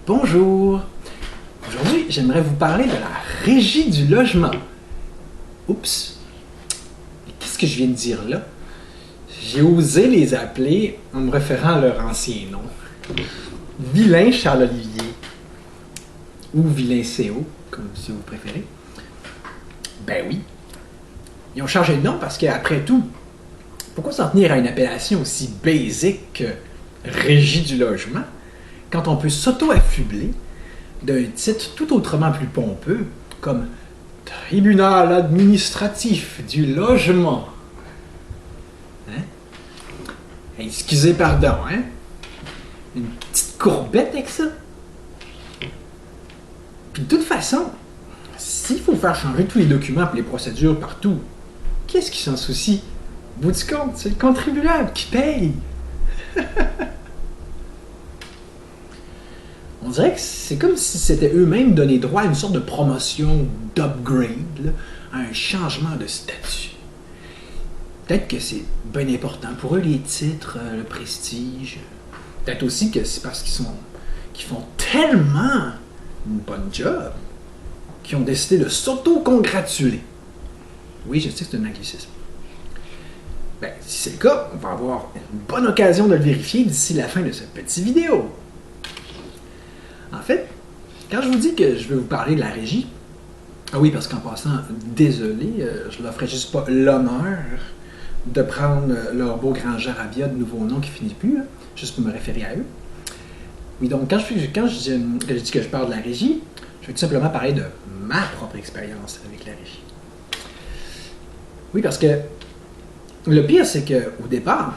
Bonjour! Aujourd'hui, j'aimerais vous parler de la régie du logement. Oups! Qu'est-ce que je viens de dire là? J'ai osé les appeler en me référant à leur ancien nom. Vilain Charles-Olivier. Ou Vilain CO, comme si vous préférez. Ben oui. Ils ont changé de nom parce qu'après tout, pourquoi s'en tenir à une appellation aussi basique que Régie du logement quand on peut s'auto-affubler d'un titre tout autrement plus pompeux comme Tribunal administratif du logement? Hein? Excusez pardon, hein? Une petite courbette avec ça? Puis de toute façon, s'il faut faire changer tous les documents et les procédures partout, qu'est-ce qui s'en soucie? Au bout du compte, c'est le contribuable qui paye. On dirait que c'est comme si c'était eux-mêmes donné droit à une sorte de promotion, d'upgrade, à un changement de statut. Peut-être que c'est bien important pour eux, les titres, le prestige. Peut-être aussi que c'est parce qu'ils font tellement une bonne job qu'ils ont décidé de s'auto-congratuler. Oui, je sais que c'est un anglicisme. Ben, si c'est le cas, on va avoir une bonne occasion de le vérifier d'ici la fin de cette petite vidéo. En fait, quand je vous dis que je vais vous parler de la régie, ah oui, parce qu'en passant, désolé, je leur ferai juste pas l'honneur de prendre leur beau grand jarabia de nouveaux noms qui finit plus, hein, juste pour me référer à eux. Oui, donc quand je dis que je parle de la régie, je vais tout simplement parler de ma propre expérience avec la régie. Oui, parce que le pire, c'est qu'au départ,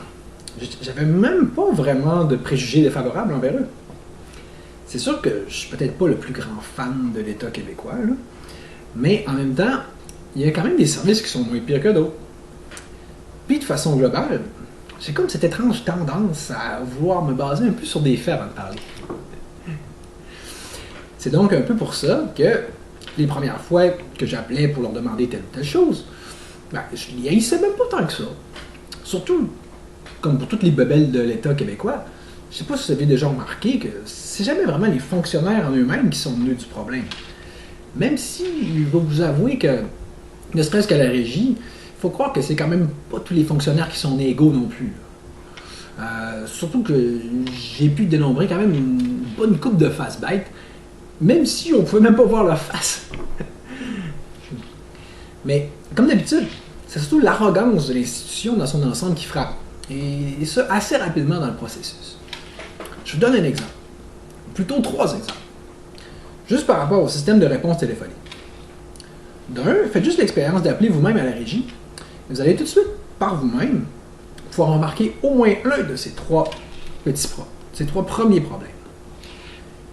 j'avais même pas vraiment de préjugés défavorables envers eux. C'est sûr que je suis peut-être pas le plus grand fan de l'État québécois, là, mais en même temps, il y a quand même des services qui sont moins pires que d'autres. Puis de façon globale, j'ai comme cette étrange tendance à vouloir me baser un peu sur des faits avant de parler. C'est donc un peu pour ça que les premières fois que j'appelais pour leur demander telle ou telle chose, ben, je les haïssais même pas tant que ça. Surtout, comme pour toutes les bebelles de l'État québécois, je sais pas si vous avez déjà remarqué que c'est jamais vraiment les fonctionnaires en eux-mêmes qui sont le nœud du problème. Même si, je vais vous avouer que, ne serait-ce qu'à la régie, il faut croire que c'est quand même pas tous les fonctionnaires qui sont égaux non plus. Surtout que j'ai pu dénombrer quand même une bonne coupe de face bêtes, même si on pouvait même pas voir leur face. Mais, comme d'habitude, c'est surtout l'arrogance de l'institution dans son ensemble qui frappe. Et ça assez rapidement dans le processus. Je vous donne un exemple. Plutôt 3 exemples. Juste par rapport au système de réponse téléphonique. D'un, faites juste l'expérience d'appeler vous-même à la régie. Vous allez tout de suite, par vous-même, pouvoir remarquer au moins un de ces 3 premiers problèmes.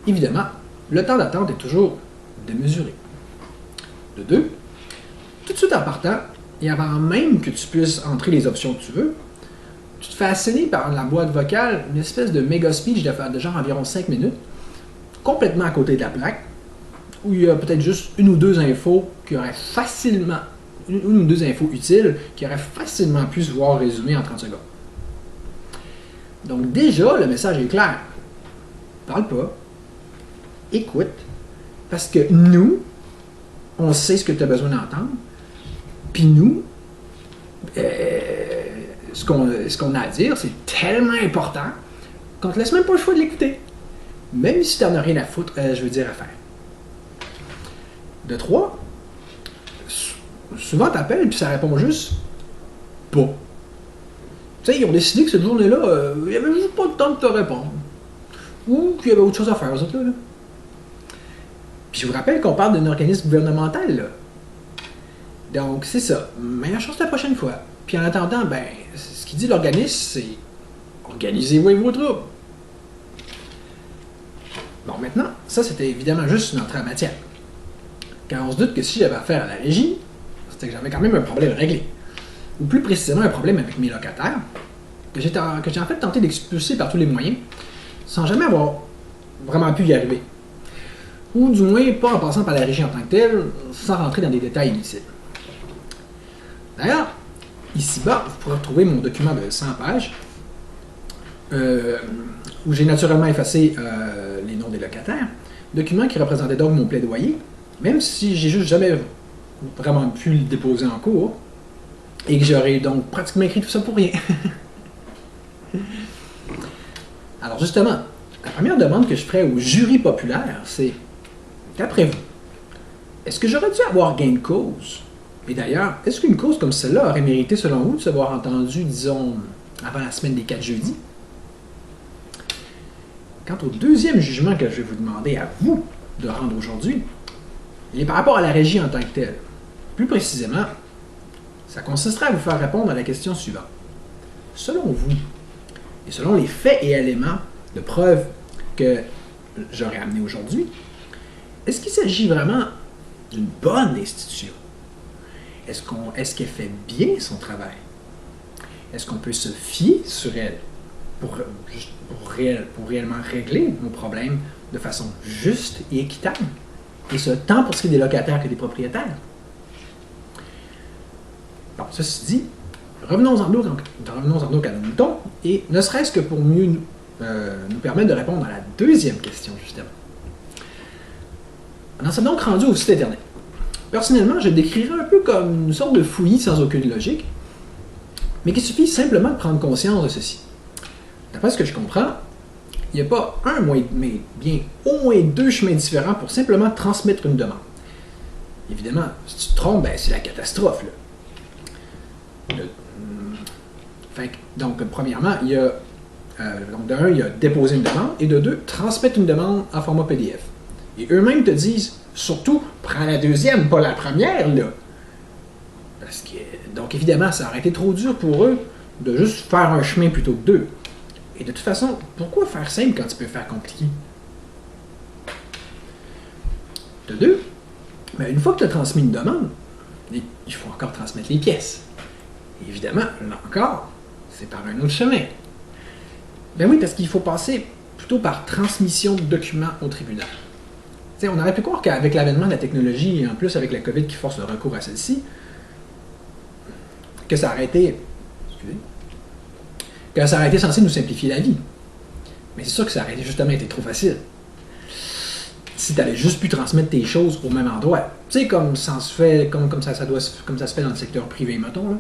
Évidemment, le temps d'attente est toujours démesuré. De 2, tout de suite en partant, et avant même que tu puisses entrer les options que tu veux, tu te fais asséner par la boîte vocale une espèce de méga speech de genre environ 5 minutes, complètement à côté de la plaque, où il y a peut-être juste une ou deux infos qui auraient facilement, une ou deux infos utiles qui auraient facilement pu se voir résumées en 30 secondes. Donc déjà, le message est clair. Parle pas, écoute, parce que nous, on sait ce que tu as besoin d'entendre, puis nous, ce qu'on a à dire, c'est tellement important qu'on te laisse même pas le choix de l'écouter. Même si tu n'en as rien à foutre, à faire. De 3, souvent t'appelles puis ça répond juste pas. Tu sais, ils ont décidé que cette journée-là, il n'y avait juste pas le temps de te répondre. Ou qu'il y avait autre chose à faire, eux autres, là. Puis je vous rappelle qu'on parle d'un organisme gouvernemental, là. Donc, c'est ça. Meilleure chance la prochaine fois. Puis en attendant, ben, ce qu'il dit l'organisme, c'est organisez-vous avec vos troupes. Bon, maintenant, ça c'était évidemment juste une entrée en matière. Car on se doute que si j'avais affaire à la régie, c'était que j'avais quand même un problème réglé. Ou plus précisément un problème avec mes locataires, que j'ai en fait tenté d'expulser par tous les moyens, sans jamais avoir vraiment pu y arriver. Ou du moins pas en passant par la régie en tant que telle, sans rentrer dans des détails inutiles. D'ailleurs, ici-bas, vous pourrez retrouver mon document de 100 pages où j'ai naturellement effacé les noms des locataires, document qui représentait donc mon plaidoyer, même si j'ai juste jamais vraiment pu le déposer en cours, et que j'aurais donc pratiquement écrit tout ça pour rien. Alors justement, la première demande que je ferais au jury populaire, c'est, d'après vous, est-ce que j'aurais dû avoir gain de cause? Et d'ailleurs, est-ce qu'une cause comme celle-là aurait mérité, selon vous, de se voir entendue, disons, avant la semaine des 4 jeudis? Quant au deuxième jugement que je vais vous demander à vous de rendre aujourd'hui, il est par rapport à la régie en tant que telle. Plus précisément, ça consisterait à vous faire répondre à la question suivante. Selon vous, et selon les faits et éléments de preuve que j'aurais amenés aujourd'hui, est-ce qu'il s'agit vraiment d'une bonne institution? Est-ce qu'elle fait bien son travail? Est-ce qu'on peut se fier sur elle pour réellement régler nos problèmes de façon juste et équitable? Et ce, tant pour ce qui est des locataires que des propriétaires. Bon, ceci dit, revenons-en donc à nos moutons, et ne serait-ce que pour mieux nous permettre de répondre à la deuxième question, justement. On en sommes donc rendu au site Internet. Personnellement, je le décrirais un peu comme une sorte de fouillis sans aucune logique, mais qu'il suffit simplement de prendre conscience de ceci. D'après ce que je comprends, il n'y a pas un, mais bien au moins 2 chemins différents pour simplement transmettre une demande. Évidemment, si tu te trompes, ben, c'est la catastrophe. Là. Donc, premièrement, il y a, de un, il y a déposer une demande, et de 2, transmettre une demande en format PDF. Et eux-mêmes te disent, surtout, prends la deuxième, pas la première, là. Donc, évidemment, ça aurait été trop dur pour eux de juste faire un chemin plutôt que 2. Et de toute façon, pourquoi faire simple quand tu peux faire compliqué? De 2, ben, une fois que tu as transmis une demande, il faut encore transmettre les pièces. Et évidemment, là encore, c'est par un autre chemin. Ben oui, parce qu'il faut passer plutôt par transmission de documents au tribunal. T'sais, on aurait pu croire qu'avec l'avènement de la technologie, et en plus avec la COVID qui force le recours à celle-ci, que ça aurait été censé nous simplifier la vie. Mais c'est sûr que ça aurait justement été trop facile. Si tu avais juste pu transmettre tes choses au même endroit. Tu sais, comme ça se fait dans le secteur privé, mettons. Là.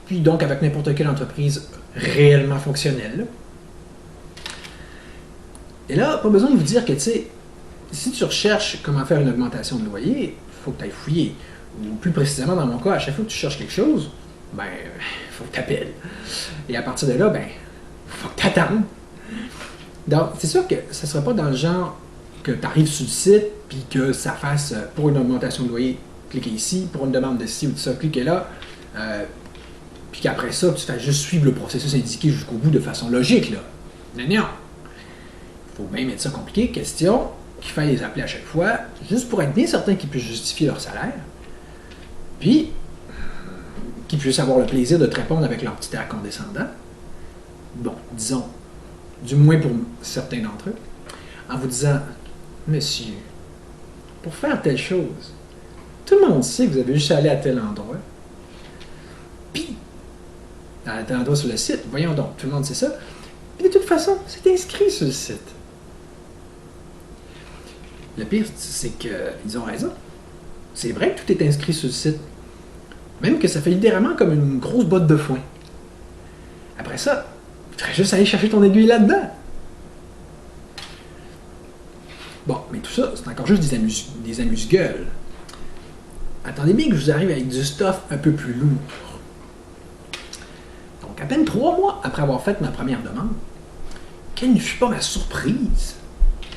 Puis donc avec n'importe quelle entreprise réellement fonctionnelle. Là. Et là, pas besoin de vous dire que, tu sais, si tu recherches comment faire une augmentation de loyer, il faut que tu ailles fouiller. Ou plus précisément, dans mon cas, à chaque fois que tu cherches quelque chose, ben, il faut que tu appelles. Et à partir de là, ben, il faut que tu attendes. Donc, c'est sûr que ce ne sera pas dans le genre que tu arrives sur le site, puis que ça fasse, pour une augmentation de loyer, cliquez ici, pour une demande de ci ou de ça, cliquez là, puis qu'après ça, tu fais juste suivre le processus indiqué jusqu'au bout de façon logique, là. Non, non. Il faut bien mettre ça compliqué. Question qu'il faille les appeler à chaque fois, juste pour être bien certain qu'ils puissent justifier leur salaire, puis qu'ils puissent avoir le plaisir de te répondre avec leur petit air condescendant. Bon, disons, du moins pour certains d'entre eux, en vous disant « Monsieur, pour faire telle chose, tout le monde sait que vous avez juste à aller à tel endroit. Puis, à tel endroit sur le site, voyons donc, tout le monde sait ça. Puis de toute façon, c'est inscrit sur le site. » Le pire, c'est qu'ils ont raison. C'est vrai que tout est inscrit sur le site. Même que ça fait littéralement comme une grosse botte de foin. Après ça, il faudrait juste aller chercher ton aiguille là-dedans. Bon, mais tout ça, c'est encore juste des amuse-gueules. Attendez bien que je vous arrive avec du stuff un peu plus lourd. Donc, à peine 3 mois après avoir fait ma première demande, quelle ne fut pas ma surprise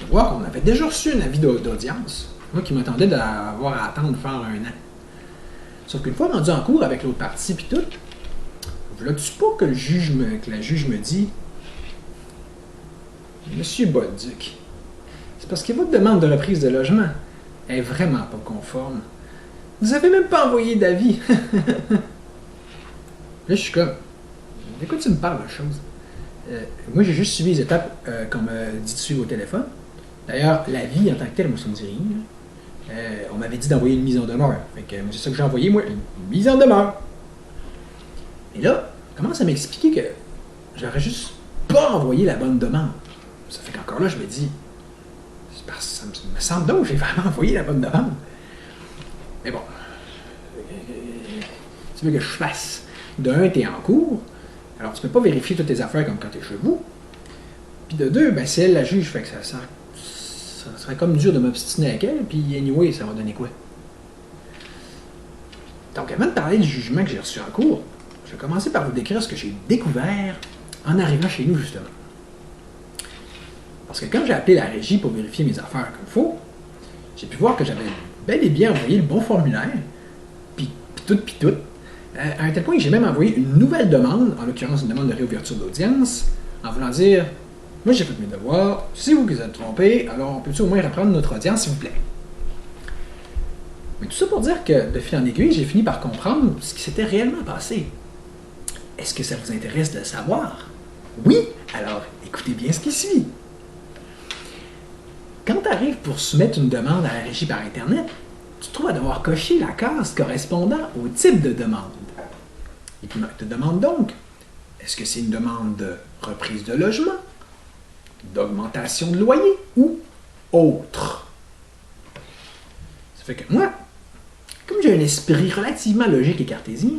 de voir qu'on avait déjà reçu un avis d'audience, moi qui m'attendais d'avoir à attendre faire 1 an. Sauf qu'une fois rendu en cours avec l'autre partie puis tout, voulais-tu pas que la juge me dit « Monsieur Bolduc, c'est parce que votre demande de reprise de logement est vraiment pas conforme. Vous avez même pas envoyé d'avis. » Là, je suis comme « De quoi tu me parles, la chose? Moi, j'ai juste suivi les étapes qu'on m'a dit de suivre au téléphone. D'ailleurs, l'avis en tant que tel, moi, ça me dit rien. On m'avait dit d'envoyer une mise en demeure. Fait que c'est ça que j'ai envoyé, moi, une mise en demeure. Et là, commence à m'expliquer que j'aurais juste pas envoyé la bonne demande. Ça fait qu'encore là, je me dis, c'est parce que ça me semble donc que j'ai vraiment envoyé la bonne demande. Mais bon, tu veux que je fasse? De un, tu es en cours, alors tu peux pas vérifier toutes tes affaires comme quand tu es chez vous. Puis de deux, ben c'est elle la juge, fait que ça serait comme dur de m'obstiner avec elle, puis anyway, ça va donner quoi? Donc avant de parler du jugement que j'ai reçu en cours, je vais commencer par vous décrire ce que j'ai découvert en arrivant chez nous, justement. Parce que quand j'ai appelé la régie pour vérifier mes affaires comme il faut, j'ai pu voir que j'avais bel et bien envoyé le bon formulaire, puis tout, à un tel point que j'ai même envoyé une nouvelle demande, en l'occurrence une demande de réouverture d'audience, en voulant dire « Moi j'ai fait mes devoirs, c'est vous qui vous êtes trompé, alors on peut-tu au moins reprendre notre audience, s'il vous plaît? » Mais tout ça pour dire que, de fil en aiguille, j'ai fini par comprendre ce qui s'était réellement passé. Est-ce que ça vous intéresse de le savoir? Oui? Alors, écoutez bien ce qui suit. Quand tu arrives pour soumettre une demande à la régie par Internet, tu te trouves à devoir cocher la case correspondant au type de demande. Et puis, te demande donc, est-ce que c'est une demande de reprise de logement, d'augmentation de loyer ou autre? Ça fait que moi, comme j'ai un esprit relativement logique et cartésien,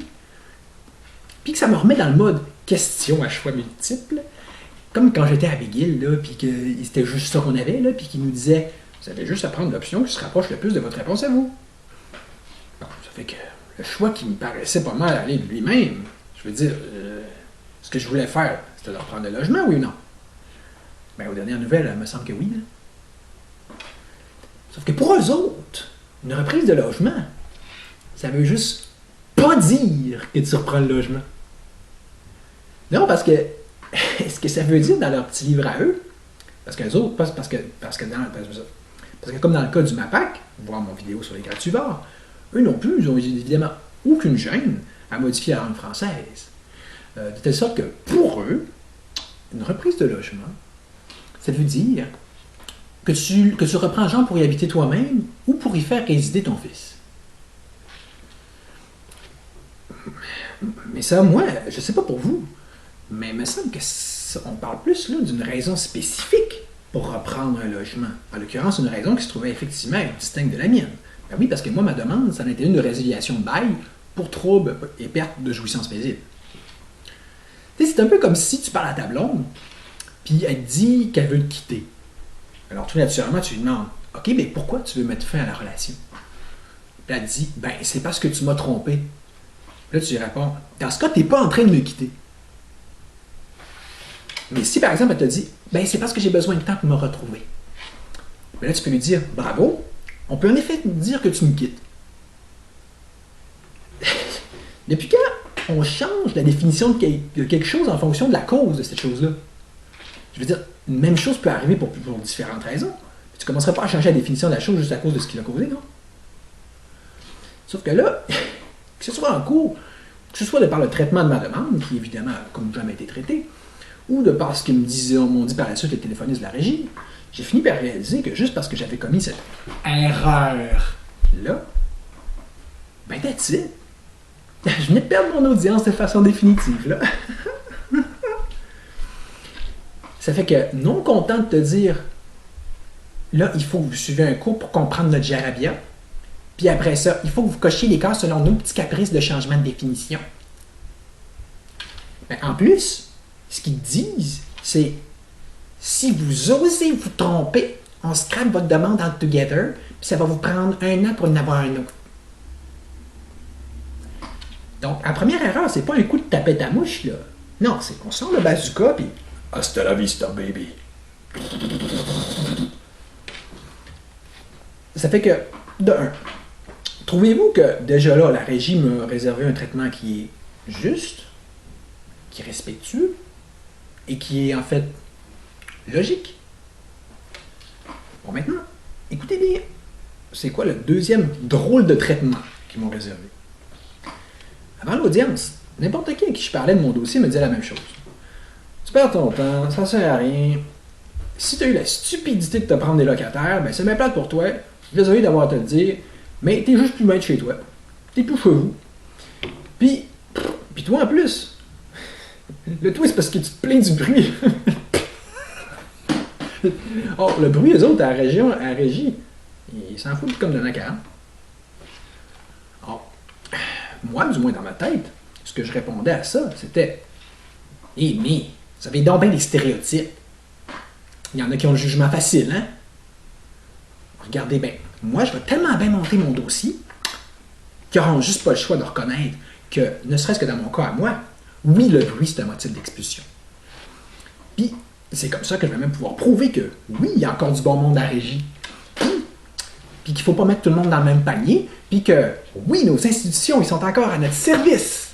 puis que ça me remet dans le mode question à choix multiples, comme quand j'étais à McGill, là, puis que c'était juste ça qu'on avait, là, puis qu'il nous disait « Vous avez juste à prendre l'option qui se rapproche le plus de votre réponse à vous. » Bon, ça fait que le choix qui me paraissait pas mal aller de lui-même, je veux dire, ce que je voulais faire, c'était de reprendre le logement, oui ou non? Bien, aux dernières nouvelles, il me semble que oui. Là. Sauf que pour eux autres, une reprise de logement, ça veut juste pas dire que tu reprends le logement. Non, parce que ce que ça veut dire dans leur petit livre à eux, parce qu'eux autres, parce que comme dans le cas du MAPAC, voir mon vidéo sur les gratuivores, eux non plus, ils ont évidemment aucune gêne à modifier la langue française. De telle sorte que pour eux, une reprise de logement, ça veut dire que tu reprends Jean pour y habiter toi-même ou pour y faire résider ton fils. Mais ça, moi, je sais pas pour vous, mais il me semble qu'on parle plus là d'une raison spécifique pour reprendre un logement. En l'occurrence, une raison qui se trouvait effectivement distincte de la mienne. Ben oui, parce que moi, ma demande, ça en était une de résiliation de bail pour troubles et perte de jouissance paisible. Tu sais, c'est un peu comme si tu parles à ta blonde, puis elle te dit qu'elle veut te quitter. Alors, tout naturellement, tu lui demandes « OK, mais pourquoi tu veux mettre fin à la relation? » Puis elle te dit « Ben, c'est parce que tu m'as trompé. » Là, tu lui réponds « Dans ce cas, tu n'es pas en train de me quitter. » Mais si, par exemple, elle te dit « Ben, c'est parce que j'ai besoin de temps pour me retrouver. » Ben là, tu peux lui dire « Bravo, on peut en effet dire que tu me quittes. » Depuis quand on change la définition de quelque chose en fonction de la cause de cette chose-là? Je veux dire, une même chose peut arriver pour différentes raisons. Tu ne commencerais pas à changer la définition de la chose juste à cause de ce qui l'a causé, non? Sauf que là, que ce soit en cours, que ce soit de par le traitement de ma demande, qui évidemment n'a comme jamais été traité, ou de par ce qu'ils m'ont dit par la suite les téléphonistes de la régie, j'ai fini par réaliser que juste parce que j'avais commis cette erreur-là, ben that's it. Je venais de perdre mon audience de façon définitive, là. Ça fait que, non content de te dire, là, il faut que vous suivez un cours pour comprendre notre jarabia, puis après ça, il faut que vous cochiez les cases selon nos petits caprices de changement de définition. Mais en plus, ce qu'ils disent, c'est si vous osez vous tromper, on scrape votre demande en together, puis ça va vous prendre 1 an pour en avoir un autre. Donc, la première erreur, c'est pas un coup de tapette à mouche, là. Non, c'est qu'on sort le bazooka, puis hasta la vista, baby. Ça fait que, de un, trouvez-vous que déjà là, la régie m'a réservé un traitement qui est juste, qui est respectueux et qui est en fait logique? Bon, maintenant, écoutez bien, c'est quoi le deuxième drôle de traitement qu'ils m'ont réservé? Avant l'audience, n'importe qui à qui je parlais de mon dossier me disait la même chose. Tu perds ton temps, ça sert à rien. Si tu as eu la stupidité de te prendre des locataires, ben c'est bien plate pour toi. Je suis désolé d'avoir à te le dire, mais t'es juste plus maître chez toi. T'es plus chez vous. Puis toi en plus, le tout c'est parce que tu te plains du bruit. Oh, le bruit, eux autres, à la régie, ils s'en foutent comme de la 40. Oh, moi, du moins dans ma tête, ce que je répondais à ça, c'était mais, vous avez donc bien des stéréotypes. Il y en a qui ont le jugement facile, hein? Regardez bien, moi, je vais tellement bien monter mon dossier qu'ils n'auront juste pas le choix de reconnaître que, ne serait-ce que dans mon cas à moi, oui, le bruit, c'est un motif d'expulsion. Puis, c'est comme ça que je vais même pouvoir prouver que, oui, il y a encore du bon monde à la régie. Puis qu'il ne faut pas mettre tout le monde dans le même panier. Puis que, oui, nos institutions, ils sont encore à notre service.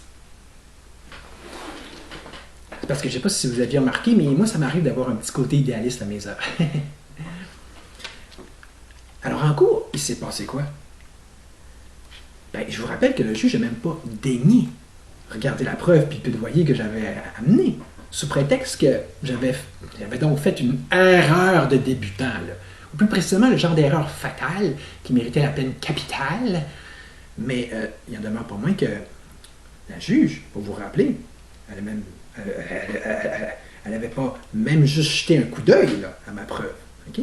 C'est parce que je ne sais pas si vous aviez remarqué, mais moi, ça m'arrive d'avoir un petit côté idéaliste à mes heures. Alors, en cours, il s'est passé quoi? Ben, je vous rappelle que le juge n'a même pas daigné regarder la preuve puis plaidoyer que j'avais amené, sous prétexte que j'avais donc fait une erreur de débutant, là. Ou plus précisément, le genre d'erreur fatale qui méritait la peine capitale. Mais il en demeure pas moins que la juge, pour vous rappeler, elle n'avait pas même juste jeté un coup d'œil là, à ma preuve. OK?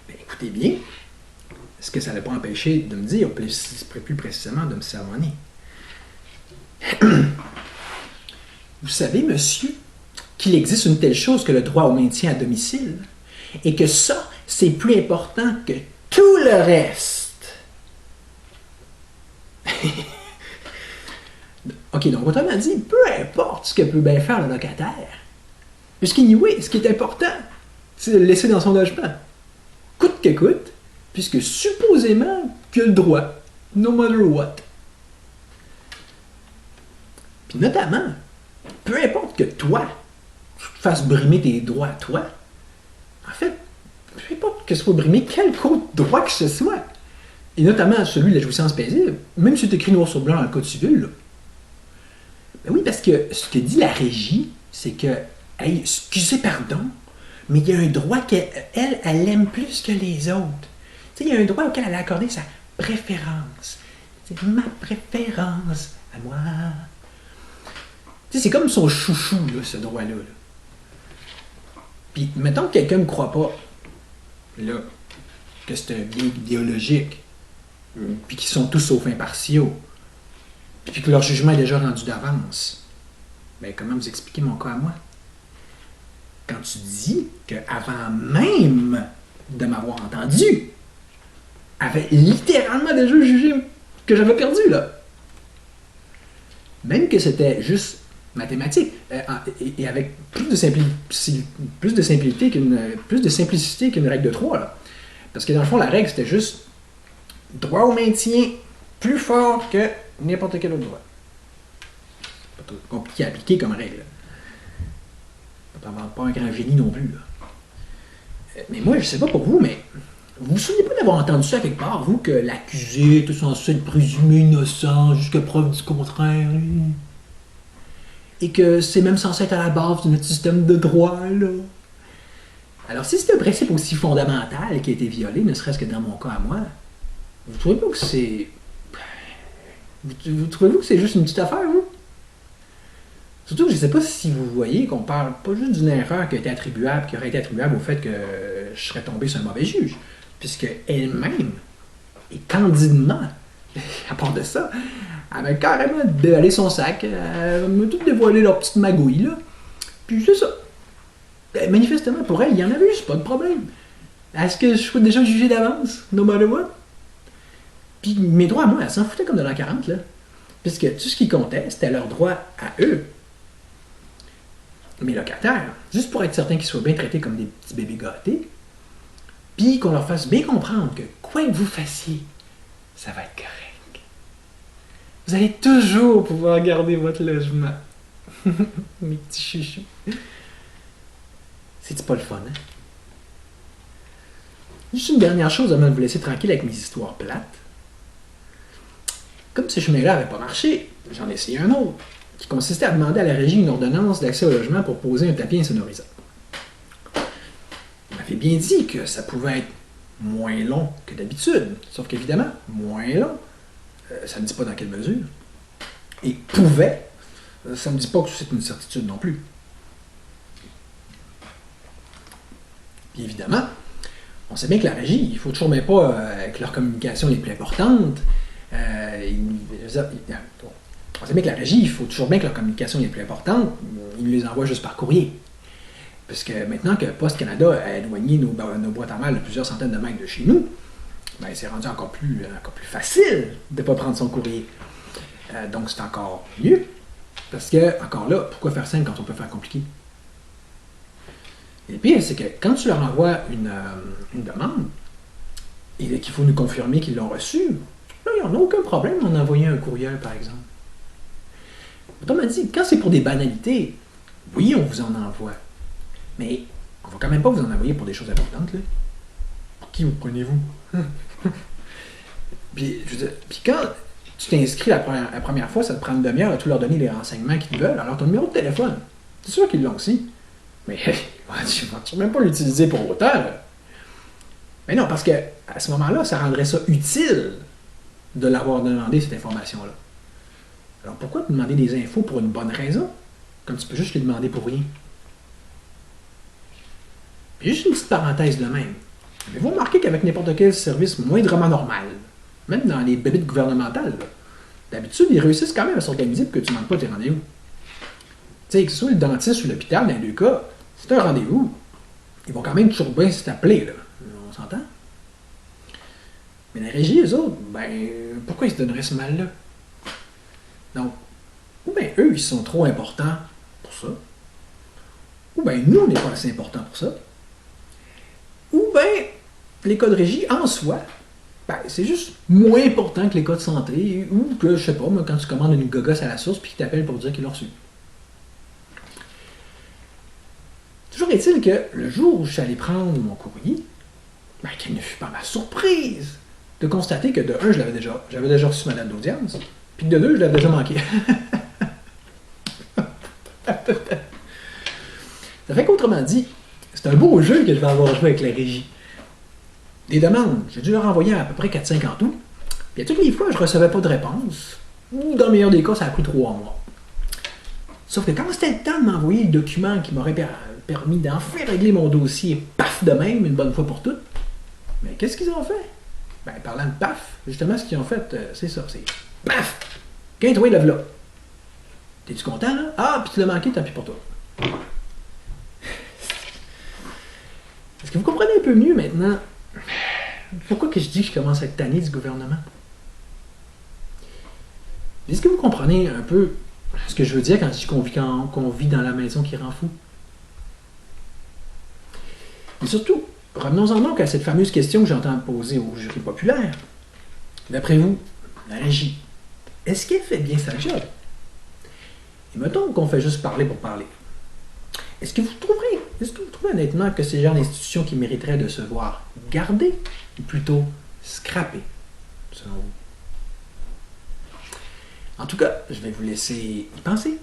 Ben, écoutez bien, ce que ça n'a pas empêché de me dire, plus précisément de me sermonner. Vous savez, monsieur, qu'il existe une telle chose que le droit au maintien à domicile, et que ça, c'est plus important que tout le reste. OK, donc autrement dit, peu importe ce que peut bien faire le locataire, puisqu'anyway, ce qui est important, c'est de le laisser dans son logement, coûte que coûte, puisque supposément qu'il a le droit, no matter what. Puis notamment, peu importe que toi, tu te fasses brimer tes droits à toi, en fait, peu importe que ce soit brimé quelque autre droit que ce soit, et notamment celui de la jouissance paisible, même si c'est écrit noir sur blanc dans le Code civil, là. Ben oui, parce que ce que dit la régie, c'est que, hey, excusez pardon, mais il y a un droit qu'elle, elle aime plus que les autres. Tu sais, il y a un droit auquel elle a accordé sa préférence. C'est ma préférence à moi. Tu sais, c'est comme son chouchou, là, ce droit-là. Là. Puis, mettons que quelqu'un ne me croit pas, là, que c'est un bien idéologique, puis qu'ils sont tous sauf impartiaux, puis que leur jugement est déjà rendu d'avance. Ben, comment vous expliquer mon cas à moi? Quand tu dis qu'avant même de m'avoir entendu, avait littéralement déjà jugé que j'avais perdu, là. Même que c'était juste mathématique, et avec plus de simplicité qu'une règle de 3, là. Parce que dans le fond, la règle, c'était juste droit au maintien plus fort que n'importe quel autre droit. Pas trop compliqué à appliquer comme règle. Pas un grand génie non plus, là. Mais moi, je sais pas pour vous, mais vous vous souvenez pas d'avoir entendu ça quelque part, vous, que l'accusé est censé être présumé innocent jusqu'à preuve du contraire, et que c'est même censé être à la base de notre système de droit, là. Alors, si c'est un principe aussi fondamental qui a été violé, ne serait-ce que dans mon cas à moi, vous trouvez pas que c'est... Vous trouvez-vous que c'est juste une petite affaire, vous? Surtout que je ne sais pas si vous voyez qu'on parle pas juste d'une erreur qui aurait été attribuable au fait que je serais tombé sur un mauvais juge, puisque elle-même, et candidement, à part de ça, elle avait carrément déballé son sac, elle m'a tout dévoilé leur petite magouille, là. Puis c'est ça. Manifestement, pour elle, il y en avait juste pas de problème. Est-ce que je suis déjà jugé d'avance, no matter what? Puis mes droits à moi, elle s'en foutait comme de l'an 40, là. Puisque tout ce qui comptait, c'était leur droit à eux. Mes locataires, juste pour être certain qu'ils soient bien traités comme des petits bébés gâtés, puis qu'on leur fasse bien comprendre que quoi que vous fassiez, ça va être correct. Vous allez toujours pouvoir garder votre logement. Mes petits chouchous. C'est pas le fun, hein? Juste une dernière chose avant de vous laisser tranquille avec mes histoires plates. Comme ce chemin-là n'avait pas marché, j'en ai essayé un autre, qui consistait à demander à la régie une ordonnance d'accès au logement pour poser un tapis insonorisant. On m'avait bien dit que ça pouvait être moins long que d'habitude, sauf qu'évidemment, moins long, ça ne me dit pas dans quelle mesure. Et pouvait, ça ne me dit pas que c'est une certitude non plus. Puis évidemment, on sait bien que la régie, il faut toujours même pas que leurs communications les plus importantes. On sait bien que la régie, il faut toujours bien que leurs communications les plus importantes, ils nous les envoient juste par courrier. Parce que maintenant que Post Canada a éloigné nos boîtes à mal de plusieurs centaines de mètres de chez nous, ben, c'est rendu encore plus facile de ne pas prendre son courrier. Donc c'est encore mieux. Parce que, encore là, pourquoi faire simple quand on peut faire compliqué? Et le pire, c'est que quand tu leur envoies une demande, et qu'il faut nous confirmer qu'ils l'ont reçue, là, ils n'en ont aucun problème d'en envoyer un courriel, par exemple. Autrement dit, quand c'est pour des banalités, oui, on vous en envoie. Mais on va quand même pas vous en envoyer pour des choses importantes, là. Pour qui vous prenez-vous? Puis quand tu t'inscris la première fois, ça te prend une demi-heure à tout leur donner les renseignements qu'ils veulent. Alors ton numéro de téléphone, c'est sûr qu'ils l'ont aussi. Mais tu ne vas même pas l'utiliser pour autant, là. Mais non, parce que à ce moment-là, ça rendrait ça utile de l'avoir demandé, cette information-là. Alors pourquoi te demander des infos pour une bonne raison, comme tu peux juste les demander pour rien? Puis juste une petite parenthèse de même. Avez-vous remarqué qu'avec n'importe quel service moindrement normal, même dans les bébites gouvernementales, d'habitude, ils réussissent quand même à s'organiser pour que tu ne manques pas tes rendez-vous. Tu sais, que ce soit le dentiste ou l'hôpital, dans les deux cas, c'est un rendez-vous. Ils vont quand même toujours bien t'appeler, là. On s'entend? Mais la régie, eux autres, ben, pourquoi ils se donneraient ce mal-là? Donc, ou bien eux, ils sont trop importants pour ça, ou bien nous, on n'est pas assez importants pour ça, ou bien les cas de régie, en soi, ben, c'est juste moins important que les cas de santé, ou que, je sais pas, moi, quand tu commandes une gogosse à la source puis qu'ils t'appellent pour dire qu'ils l'ont reçu. Toujours est-il que le jour où je suis allé prendre mon courrier, ben, quelle ne fut pas ma surprise de constater que de un, j'avais déjà reçu ma date d'audience, puis de deux, je l'avais déjà manqué. Ça fait qu'autrement dit, c'est un beau jeu que je vais avoir joué avec la régie. Des demandes, j'ai dû leur envoyer à peu près 4-5 en tout, puis à toutes les fois, je ne recevais pas de réponse, ou dans le meilleur des cas, ça a pris 3 mois. Sauf que quand c'était le temps de m'envoyer le document qui m'aurait permis d'enfin régler mon dossier, paf de même, une bonne fois pour toutes, mais qu'est-ce qu'ils ont fait? Ben, parlant de paf, justement, ce qu'ils ont fait, c'est ça, c'est paf! Quinte-toi, lève-là. T'es-tu content, là? Ah, puis tu l'as manqué, tant pis pour toi. Est-ce que vous comprenez un peu mieux maintenant pourquoi que je dis que je commence à être tanné du gouvernement? Est-ce que vous comprenez un peu ce que je veux dire quand je dis qu'on vit dans la maison qui rend fou? Et surtout, revenons-en donc à cette fameuse question que j'entends poser au jury populaire. D'après vous, la régie, est-ce qu'elle fait bien sa job? Et mettons qu'on fait juste parler pour parler. Est-ce que vous trouvez honnêtement que c'est le genre d'institution qui mériterait de se voir garder ou plutôt scraper, selon vous? En tout cas, je vais vous laisser y penser.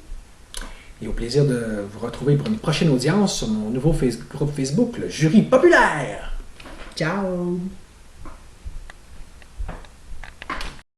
Et au plaisir de vous retrouver pour une prochaine audience sur mon nouveau groupe Facebook, le Jury populaire. Ciao!